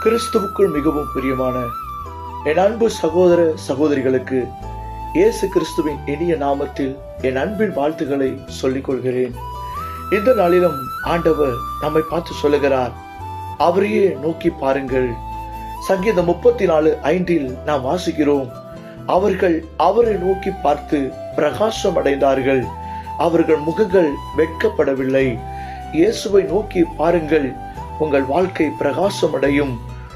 கிறிஸ்துவுக்குள் மிகவும் பிரியமான என் அன்பு சகோதர சகோதரிகளுக்கு இயேசு கிறிஸ்துவின் இனிய நாமத்தில் என் அன்பின் வாழ்த்துக்களை சொல்லிக் கொள்கிறேன். இந்த நாளிலும் ஆண்டவர் நம்மை பார்த்து சொல்லுகிறார், அவரையே நோக்கி பாருங்கள். சங்கீதம் 34:5 நாம் வாசிக்கிறோம், அவர்கள் அவரை நோக்கி பார்த்து பிரகாசம் அடைந்தார்கள், அவர்கள் முகங்கள் வெட்கப்படவில்லை. இயேசுவை நோக்கி பாருங்கள், உங்கள் வாழ்க்கை பிரகாசம் அடையும்,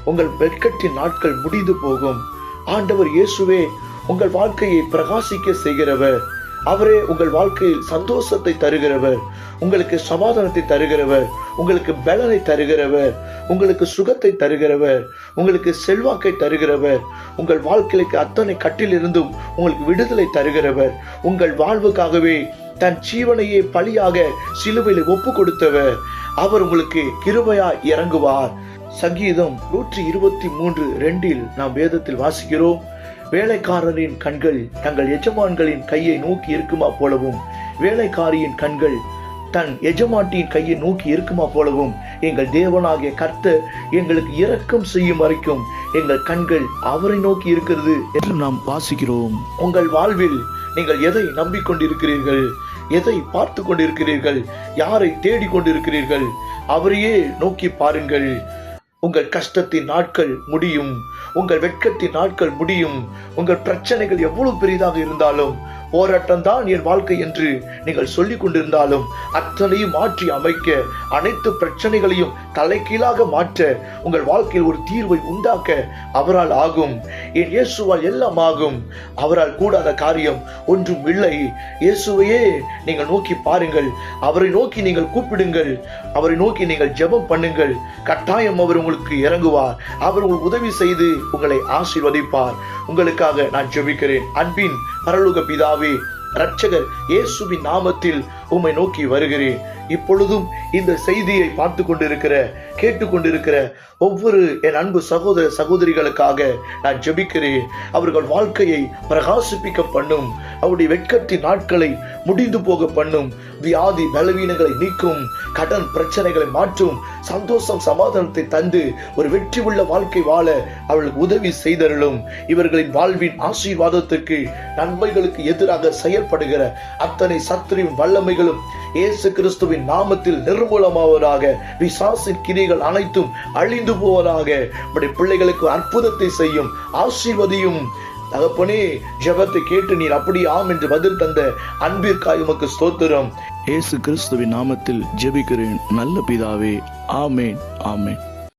உங்கள் வெட்கத்தின் நாட்கள் முடிந்து போகும். ஆண்டவர் இயேசுவே உங்கள் வாழ்க்கையை பிரகாசிக்க செய்கிறவர். அவரே உங்கள் வாழ்க்கையில் சந்தோஷத்தை தருகிறவர், உங்களுக்கு சமாதானத்தை தருகிறவர், உங்களுக்கு பலனை தருகிறவர், உங்களுக்கு சுகத்தை தருகிறவர், உங்களுக்கு செல்வாக்கை தருகிறவர், உங்கள் வாழ்க்கைக்கு அத்தனை கட்டிலிருந்தும் உங்களுக்கு விடுதலை தருகிறவர், உங்கள் வாழ்வுக்காகவே தன் ஜீவனையே பலியாக சிலுவையில் ஒப்பு கொடுத்தவர். அவர் உங்களுக்கு கிருபையாய் இறங்குவார். சங்கீதம் 123:2 நாம் வேதத்தில் வாசிக்கிறோம், வேலைக்காரரின் கண்கள் தங்கள் எஜமான்களின் கையை நோக்கி இருக்குமா போலவும், வேலைக்காரியின் கண்கள் தன் எஜமாட்டியின் கையை நோக்கி இருக்குமா போலவும், எங்கள் தேவனாகிய கர்த்தர் எங்களுக்கு இரக்கம் செய்யும் வரைக்கும் எங்கள் கண்கள் அவரை நோக்கி இருக்கிறது என்று நாம் வாசிக்கிறோம். உங்கள் வாழ்வில் நீங்கள் எதை நம்பிக்கொண்டிருக்கிறீர்கள்? எதை பார்த்து கொண்டிருக்கிறீர்கள்? யாரை தேடிக்கொண்டிருக்கிறீர்கள்? அவரையே நோக்கி பாருங்கள். உங்கள் கஷ்டத்தின் நாட்கள் முடியும், உங்கள் வெட்கத்தின் நாட்கள் முடியும். உங்கள் பிரச்சனைகள் எவ்வளவு பெரிதாக இருந்தாலும், போராட்டம் தான் என் வாழ்க்கை என்று நீங்கள் சொல்லிக் கொண்டிருந்தாலும், அத்தனையும் மாற்றி அமைக்க, அனைத்து பிரச்சனைகளையும் தலைகீழாக மாற்ற, உங்கள் வாழ்க்கையில் ஒரு தீர்வை உண்டாக்க அவரால் ஆகும். என் இயேசுவால் எல்லாம் ஆகும். அவரால் கூடாத காரியம் ஒன்றும் இல்லை. இயேசுவையே நீங்கள் நோக்கி பாருங்கள், அவரை நோக்கி நீங்கள் கூப்பிடுங்கள், அவரை நோக்கி நீங்கள் ஜெபம் பண்ணுங்கள். கட்டாயம் அவர் உங்களுக்கு இறங்குவார். அவர் உங்களுக்கு உதவி செய்து உங்களை ஆசீர்வதிப்பார். உங்களுக்காக நான் ஜெபிக்கிறேன். அன்பின் பரலோக பிதாவே, இரட்சகர் இயேசுவின் நாமத்தில் உம்மை நோக்கி வருகிறேன். இப்பொழுதும் இந்த செய்தியை பார்த்து கொண்டிருக்கிற, கேட்டுக்கொண்டிருக்கிற ஒவ்வொரு என் அன்பு சகோதர சகோதரிகளுக்காக நான் ஜெபிக்கிறேன். அவர்கள் வாழ்க்கையை பிரகாசிப்பிக்க பண்ணும், அவருடைய வெட்கத்தின் நாட்களை முடிந்து போக பண்ணும், வியாதி பலவீனங்களை நீக்கும், கடன் பிரச்சனைகளை மாற்றும், சந்தோஷம் சமாதானத்தை தந்து ஒரு வெற்றி உள்ள வாழ்க்கை வாழ அவர்களுக்கு உதவி செய்தருளும். இவர்களின் வாழ்வின் ஆசீர்வாதத்துக்கு, நன்மைகளுக்கு எதிராக செயல்படுகிற அத்தனை சத்துருவின் வல்லமைகளும் இயேசு கிறிஸ்துவின் நாமத்தில் நிர்மூலமாவதாக. பிசாசின் கிரிகள் அனைத்தும் அழிந்து போவதாக. நம்முடைய பிள்ளைகளுக்கு அற்புதத்தை செய்யும், ஆசீர்வதியும். தகப்பனே, ஜெபத்தை கேட்டு நீர் அப்படி ஆம் என்று பதில் தந்த அன்பிற்காய் உமக்கு ஸ்தோத்திரம். இயேசு கிறிஸ்துவின் நாமத்தில் ஜெபிக்கிறேன் நல்ல பிதாவே. ஆமேன், ஆமேன்.